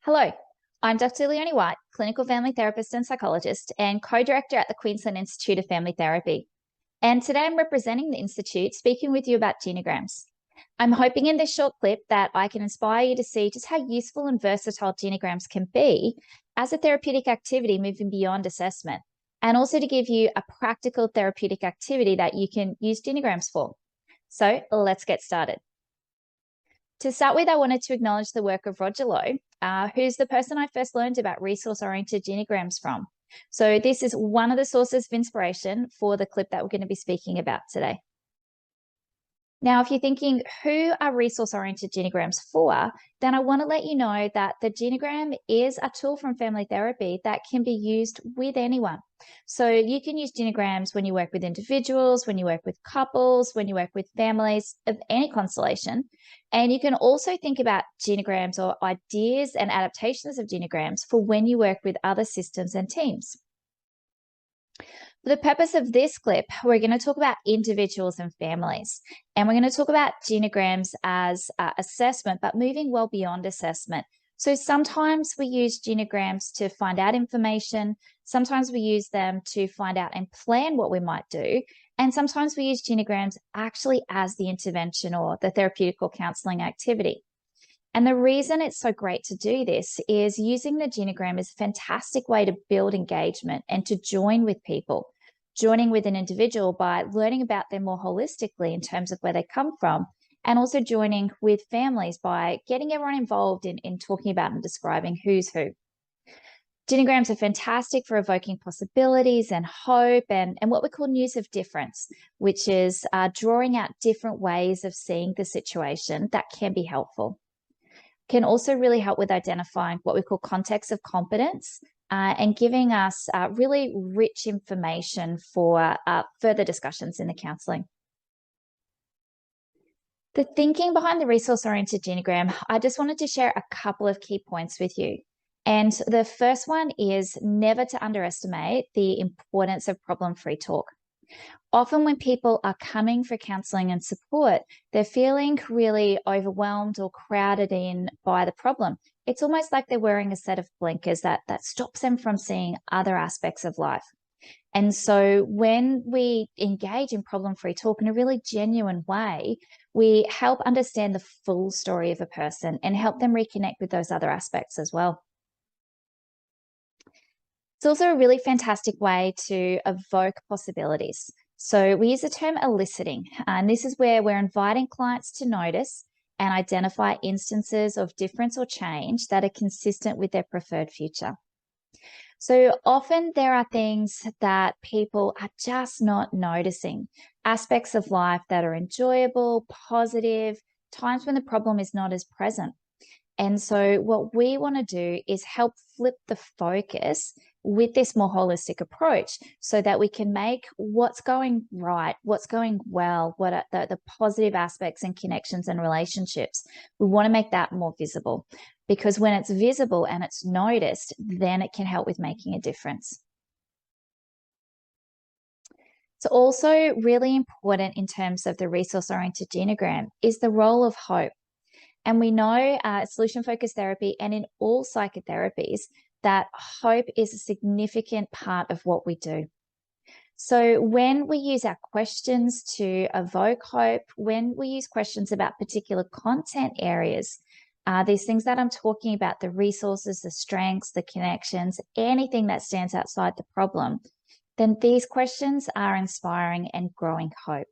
Hello, I'm Dr. Leonie White, clinical family therapist and psychologist and co-director at the Queensland Institute of Family Therapy. And today I'm representing the Institute, speaking with you about genograms. I'm hoping in this short clip that I can inspire you to see just how useful and versatile genograms can be as a therapeutic activity moving beyond assessment, and also to give you a practical therapeutic activity that you can use genograms for. So let's get started. To start with, I wanted to acknowledge the work of Roger Lowe, who's the person I first learned about resource-oriented genograms from. So this is one of the sources of inspiration for the clip that we're going to be speaking about today. Now, if you're thinking, who are resource-oriented genograms for, then I want to let you know that the genogram is a tool from family therapy that can be used with anyone. So you can use genograms when you work with individuals, when you work with couples, when you work with families of any constellation. And you can also think about genograms or ideas and adaptations of genograms for when you work with other systems and teams. For the purpose of this clip, we're going to talk about individuals and families, and we're going to talk about genograms as assessment, but moving well beyond assessment. So sometimes we use genograms to find out information, sometimes we use them to find out and plan what we might do, and sometimes we use genograms actually as the intervention or the therapeutic or counselling activity. And the reason it's so great to do this is using the genogram is a fantastic way to build engagement and to join with people, joining with an individual by learning about them more holistically in terms of where they come from, and also joining with families by getting everyone involved in talking about and describing who's who. Genograms are fantastic for evoking possibilities and hope and what we call news of difference, which is drawing out different ways of seeing the situation that can be helpful. Can also really help with identifying what we call context of competence and giving us really rich information for further discussions in the counselling. The thinking behind the resource-oriented genogram, I just wanted to share a couple of key points with you. And the first one is never to underestimate the importance of problem-free talk. Often when people are coming for counselling and support, they're feeling really overwhelmed or crowded in by the problem. It's almost like they're wearing a set of blinkers that stops them from seeing other aspects of life. And so when we engage in problem-free talk in a really genuine way, we help understand the full story of a person and help them reconnect with those other aspects as well. It's also a really fantastic way to evoke possibilities. So we use the term eliciting, and this is where we're inviting clients to notice and identify instances of difference or change that are consistent with their preferred future. So often there are things that people are just not noticing, aspects of life that are enjoyable, positive, times when the problem is not as present. And so what we want to do is help flip the focus with this more holistic approach so that we can make what's going right, what's going well, what are the positive aspects and connections and relationships. We want to make that more visible, because when it's visible and it's noticed, then it can help with making a difference. It's also really important in terms of the resource-oriented genogram is the role of hope. And we know solution-focused therapy and in all psychotherapies that hope is a significant part of what we do. So when we use our questions to evoke hope, when we use questions about particular content areas, these things that I'm talking about, the resources, the strengths, the connections, anything that stands outside the problem, then these questions are inspiring and growing hope.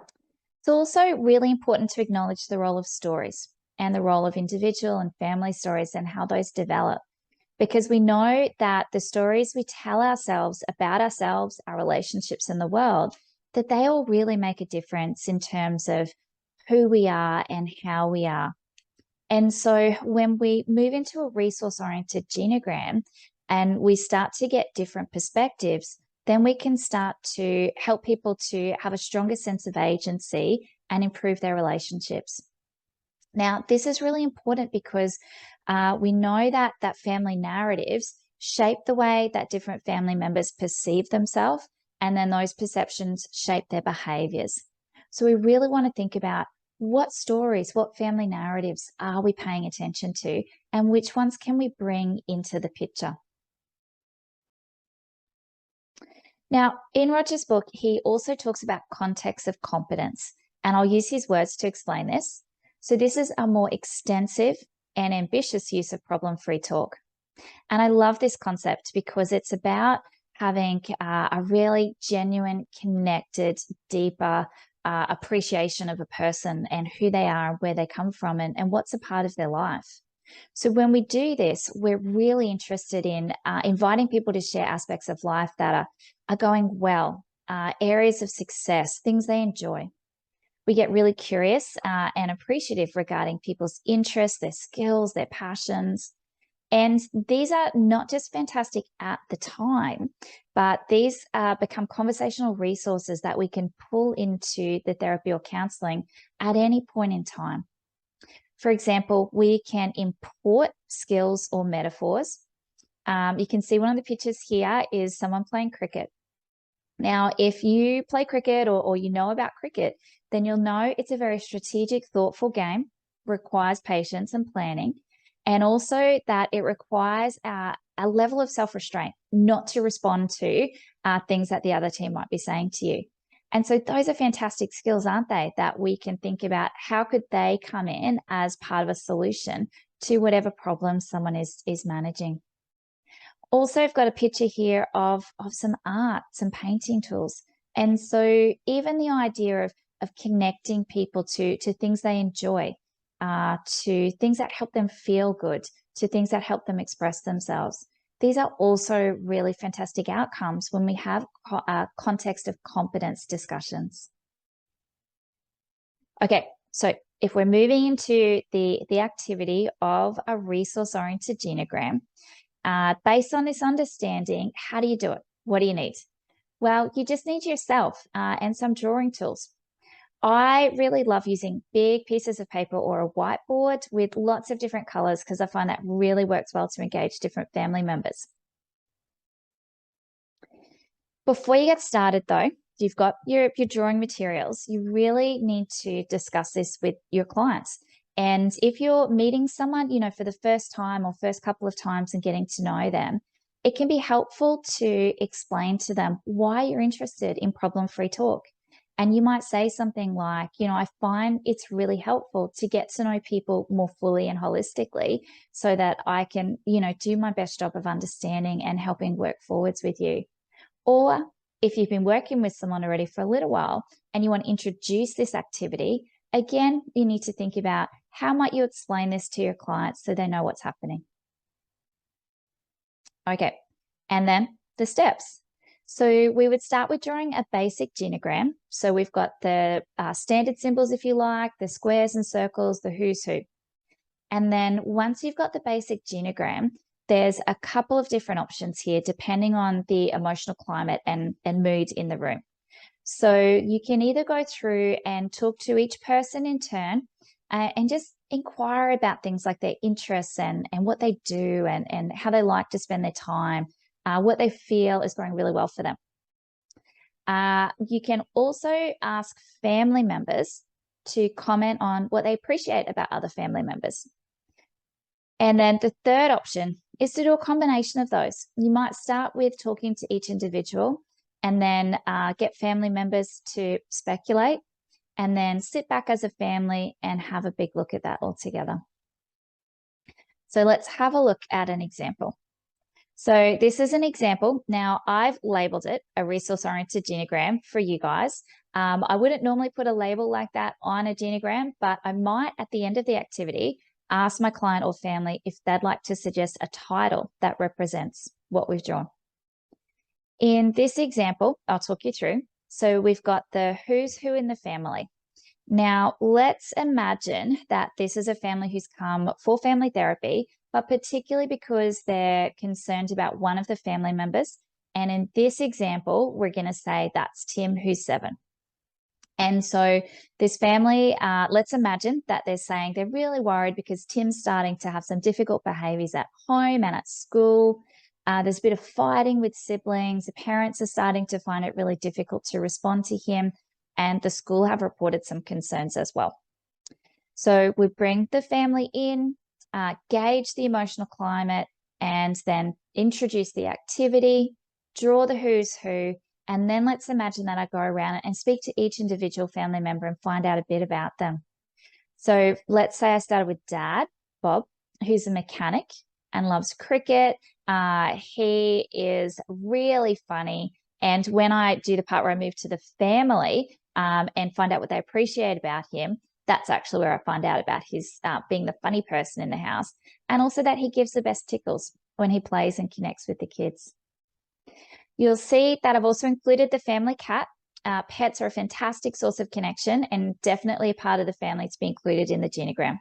It's also really important to acknowledge the role of stories and the role of individual and family stories and how those develop, because we know that the stories we tell ourselves about ourselves, our relationships in the world, that they all really make a difference in terms of who we are and how we are. And so when we move into a resource-oriented genogram and we start to get different perspectives, then we can start to help people to have a stronger sense of agency and improve their relationships. Now, this is really important because we know that family narratives shape the way that different family members perceive themselves, and then those perceptions shape their behaviors. So we really want to think about What stories, what family narratives are we paying attention to, and which ones can we bring into the picture? Now, in Roger's book, he also talks about context of competence, and I'll use his words to explain this. So this is a more extensive and ambitious use of problem-free talk. And I love this concept because it's about having a really genuine, connected, deeper appreciation of a person and who they are, where they come from, and what's a part of their life. So when we do this, we're really interested in inviting people to share aspects of life that are going well, areas of success, things they enjoy. We get really curious and appreciative regarding people's interests, their skills, their passions. And these are not just fantastic at the time, but these become conversational resources that we can pull into the therapy or counseling at any point in time. For example, we can import skills or metaphors. You can see one of the pictures here is someone playing cricket. Now, if you play cricket or you know about cricket, then you'll know it's a very strategic, thoughtful game, requires patience and planning, and also that it requires a level of self-restraint, not to respond to things that the other team might be saying to you. And so those are fantastic skills, aren't they, that we can think about how could they come in as part of a solution to whatever problem someone is managing. Also, I've got a picture here of some art, some painting tools. And so even the idea of connecting people to things they enjoy, to things that help them feel good, to things that help them express themselves. These are also really fantastic outcomes when we have a context of competence discussions. Okay, so if we're moving into the activity of a resource-oriented genogram, based on this understanding, how do you do it? What do you need? Well, you just need yourself and some drawing tools. I really love using big pieces of paper or a whiteboard with lots of different colors because I find that really works well to engage different family members. Before you get started though, you've got your drawing materials. You really need to discuss this with your clients. And if you're meeting someone, for the first time or first couple of times and getting to know them, it can be helpful to explain to them why you're interested in problem-free talk. And you might say something like, I find it's really helpful to get to know people more fully and holistically so that I can, do my best job of understanding and helping work forwards with you. Or if you've been working with someone already for a little while and you want to introduce this activity, again, you need to think about how might you explain this to your clients so they know what's happening. Okay, and then the steps. So we would start with drawing a basic genogram. So we've got the standard symbols, if you like, the squares and circles, the who's who. And then once you've got the basic genogram, there's a couple of different options here, depending on the emotional climate and mood in the room. So you can either go through and talk to each person in turn and just inquire about things like their interests and what they do and how they like to spend their time, what they feel is going really well for them. You can also ask family members to comment on what they appreciate about other family members. And then the third option is to do a combination of those. You might start with talking to each individual and then get family members to speculate and then sit back as a family and have a big look at that all together. So let's have a look at an example. So this is an example. Now I've labeled it a resource-oriented genogram for you guys. I wouldn't normally put a label like that on a genogram, but I might at the end of the activity ask my client or family if they'd like to suggest a title that represents what we've drawn. In this example, I'll talk you through. So we've got the who's who in the family. Now, let's imagine that this is a family who's come for family therapy, but particularly because they're concerned about one of the family members. And in this example, we're going to say that's Tim, who's 7. And so this family, let's imagine that they're saying they're really worried because Tim's starting to have some difficult behaviors at home and at school. There's a bit of fighting with siblings. The parents are starting to find it really difficult to respond to him. And the school have reported some concerns as well. So we bring the family in, gauge the emotional climate, and then introduce the activity, draw the who's who, and then let's imagine that I go around and speak to each individual family member and find out a bit about them. So let's say I started with Dad, Bob, who's a mechanic and loves cricket. He is really funny. And when I do the part where I move to the family and find out what they appreciate about him, that's actually where I find out about his being the funny person in the house. And also that he gives the best tickles when he plays and connects with the kids. You'll see that I've also included the family cat. Pets are a fantastic source of connection and definitely a part of the family to be included in the genogram.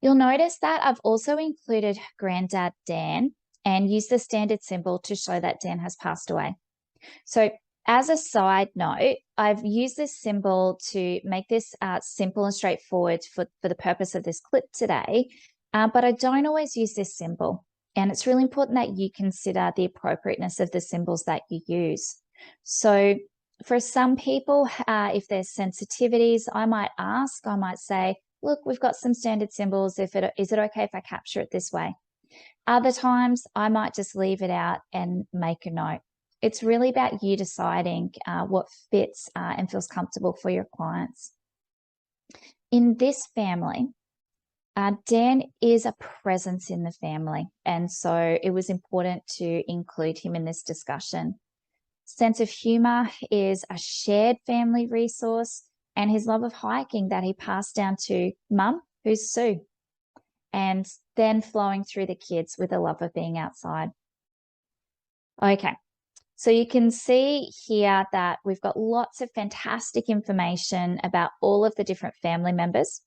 You'll notice that I've also included Granddad Dan and used the standard symbol to show that Dan has passed away. So as a side note, I've used this symbol to make this simple and straightforward for the purpose of this clip today, but I don't always use this symbol. And it's really important that you consider the appropriateness of the symbols that you use. So for some people, if there's sensitivities, I might say, look, we've got some standard symbols. Is it okay if I capture it this way? Other times I might just leave it out and make a note. It's really about you deciding what fits and feels comfortable for your clients. In this family, Dan is a presence in the family, and so it was important to include him in this discussion. Sense of humor is a shared family resource, and his love of hiking that he passed down to Mum, who's Sue, and then flowing through the kids with a love of being outside. Okay, so you can see here that we've got lots of fantastic information about all of the different family members.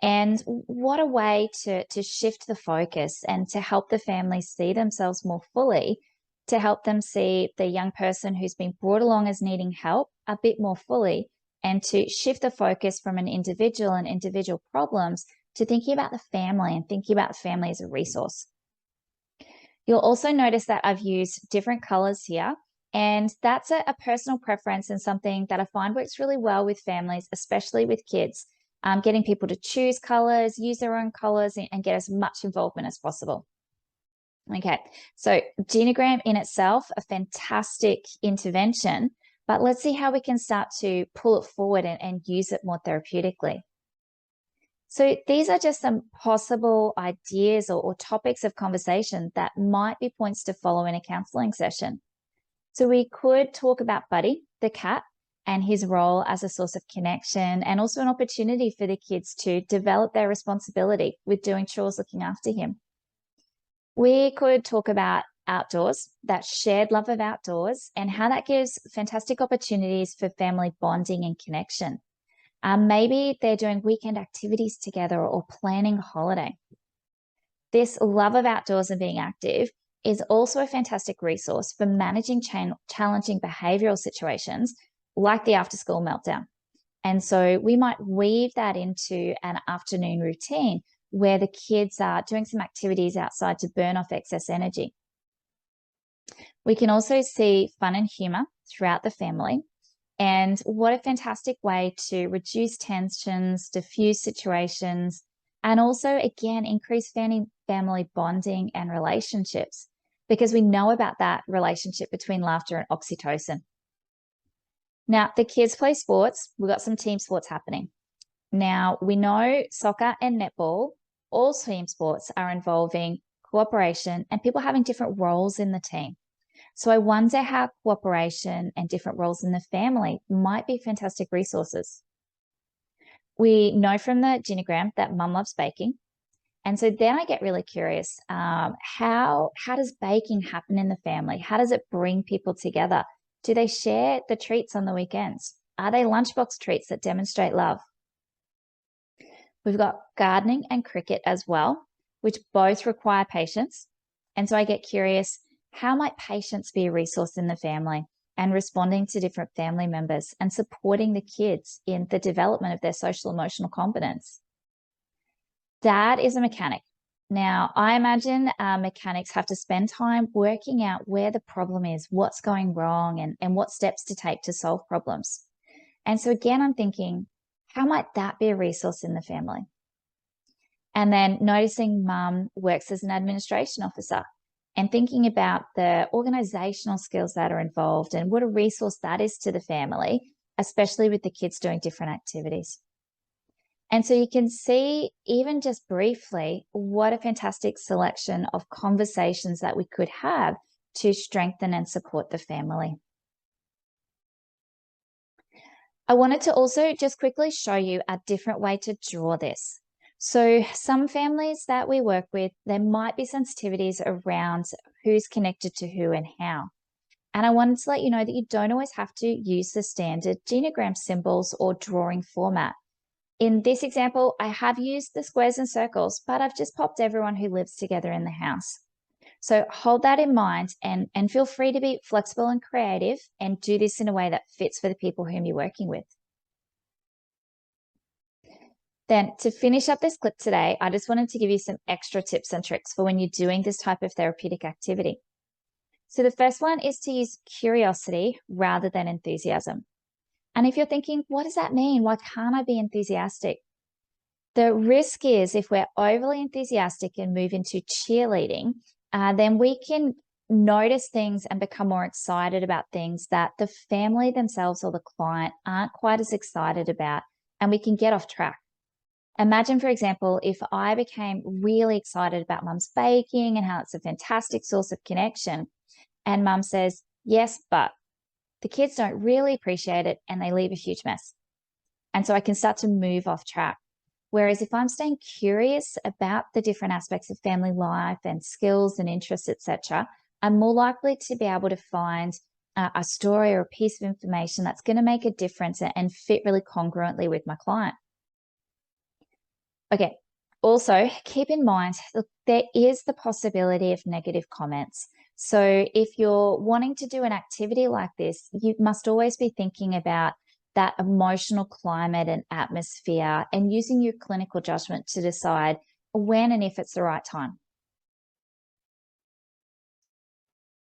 And what a way to shift the focus and to help the family see themselves more fully, to help them see the young person who's been brought along as needing help a bit more fully, and to shift the focus from an individual and individual problems to thinking about the family and thinking about the family as a resource. You'll also notice that I've used different colors here, and that's a personal preference and something that I find works really well with families, especially with kids. Getting people to choose colors, use their own colors, and get as much involvement as possible. Okay, so genogram in itself, a fantastic intervention, but let's see how we can start to pull it forward and use it more therapeutically. So these are just some possible ideas or topics of conversation that might be points to follow in a counseling session. So we could talk about Buddy, the cat, and his role as a source of connection, and also an opportunity for the kids to develop their responsibility with doing chores, looking after him. We could talk about outdoors, that shared love of outdoors, and how that gives fantastic opportunities for family bonding and connection. Maybe they're doing weekend activities together or planning a holiday. This love of outdoors and being active is also a fantastic resource for managing challenging behavioral situations like the after-school meltdown. And so we might weave that into an afternoon routine where the kids are doing some activities outside to burn off excess energy. We can also see fun and humor throughout the family. And what a fantastic way to reduce tensions, diffuse situations, and also, again, increase family bonding and relationships, because we know about that relationship between laughter and oxytocin. Now, the kids play sports. We've got some team sports happening. Now, we know soccer and netball, all team sports are involving cooperation and people having different roles in the team. So I wonder how cooperation and different roles in the family might be fantastic resources. We know from the genogram that Mum loves baking. And so then I get really curious, how does baking happen in the family? How does it bring people together? Do they share the treats on the weekends? Are they lunchbox treats that demonstrate love? We've got gardening and cricket as well, which both require patience. And so I get curious, how might patience be a resource in the family and responding to different family members and supporting the kids in the development of their social emotional competence? Dad is a mechanic. Now, I imagine mechanics have to spend time working out where the problem is, what's going wrong, and what steps to take to solve problems. And so again, I'm thinking, How might that be a resource in the family? And then noticing mum works as an administration officer and thinking about the organizational skills that are involved and what a resource that is to the family, especially with the kids doing different activities. And so you can see, even just briefly, what a fantastic selection of conversations that we could have to strengthen and support the family. I wanted to also just quickly show you a different way to draw this. So some families that we work with, there might be sensitivities around who's connected to who and how. And I wanted to let you know that you don't always have to use the standard genogram symbols or drawing format. In this example, I have used the squares and circles, but I've just popped everyone who lives together in the house. So hold that in mind and feel free to be flexible and creative and do this in a way that fits for the people whom you're working with. Then to finish up this clip today, I just wanted to give you some extra tips and tricks for when you're doing this type of therapeutic activity. So the first one is to use curiosity rather than enthusiasm. And if you're thinking, what does that mean? Why can't I be enthusiastic? The risk is if we're overly enthusiastic and move into cheerleading, then we can notice things and become more excited about things that the family themselves or the client aren't quite as excited about, and we can get off track. Imagine, for example, if I became really excited about mum's baking and how it's a fantastic source of connection, and mum says, yes, but the kids don't really appreciate it and they leave a huge mess. And so I can start to move off track. Whereas if I'm staying curious about the different aspects of family life and skills and interests, etc., I'm more likely to be able to find a story or a piece of information that's going to make a difference and fit really congruently with my client. Okay, also keep in mind that there is the possibility of negative comments. So if you're wanting to do an activity like this, you must always be thinking about that emotional climate and atmosphere and using your clinical judgment to decide when and if it's the right time.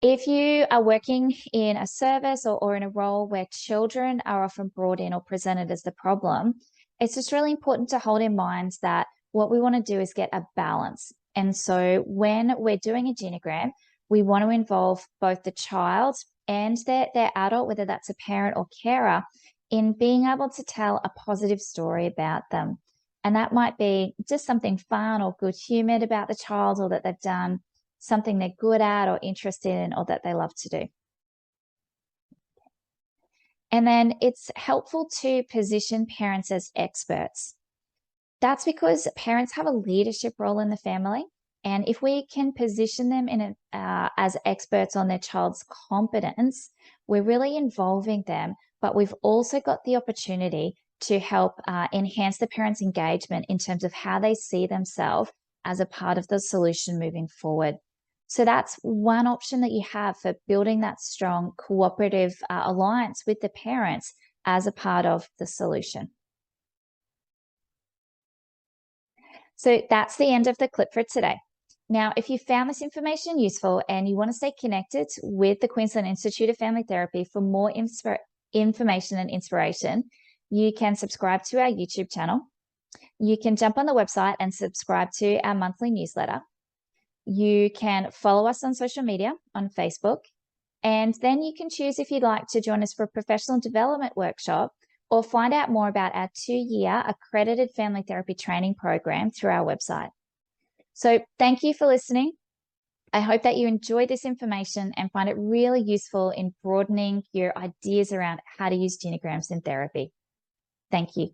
If you are working in a service or in a role where children are often brought in or presented as the problem, it's just really important to hold in mind that what we want to do is get a balance. And so when we're doing a genogram, we want to involve both the child and their adult, whether that's a parent or carer, in being able to tell a positive story about them. And that might be just something fun or good humored about the child, or that they've done something they're good at or interested in or that they love to do. And then it's helpful to position parents as experts. That's because parents have a leadership role in the family. And if we can position them in as experts on their child's competence, we're really involving them, but we've also got the opportunity to help enhance the parents' engagement in terms of how they see themselves as a part of the solution moving forward. So that's one option that you have for building that strong cooperative alliance with the parents as a part of the solution. So that's the end of the clip for today. Now, if you found this information useful and you want to stay connected with the Queensland Institute of Family Therapy for more information and inspiration, you can subscribe to our YouTube channel. You can jump on the website and subscribe to our monthly newsletter. You can follow us on social media on Facebook, and then you can choose if you'd like to join us for a professional development workshop or find out more about our 2-year accredited family therapy training program through our website. So thank you for listening. I hope that you enjoyed this information and find it really useful in broadening your ideas around how to use genograms in therapy. Thank you.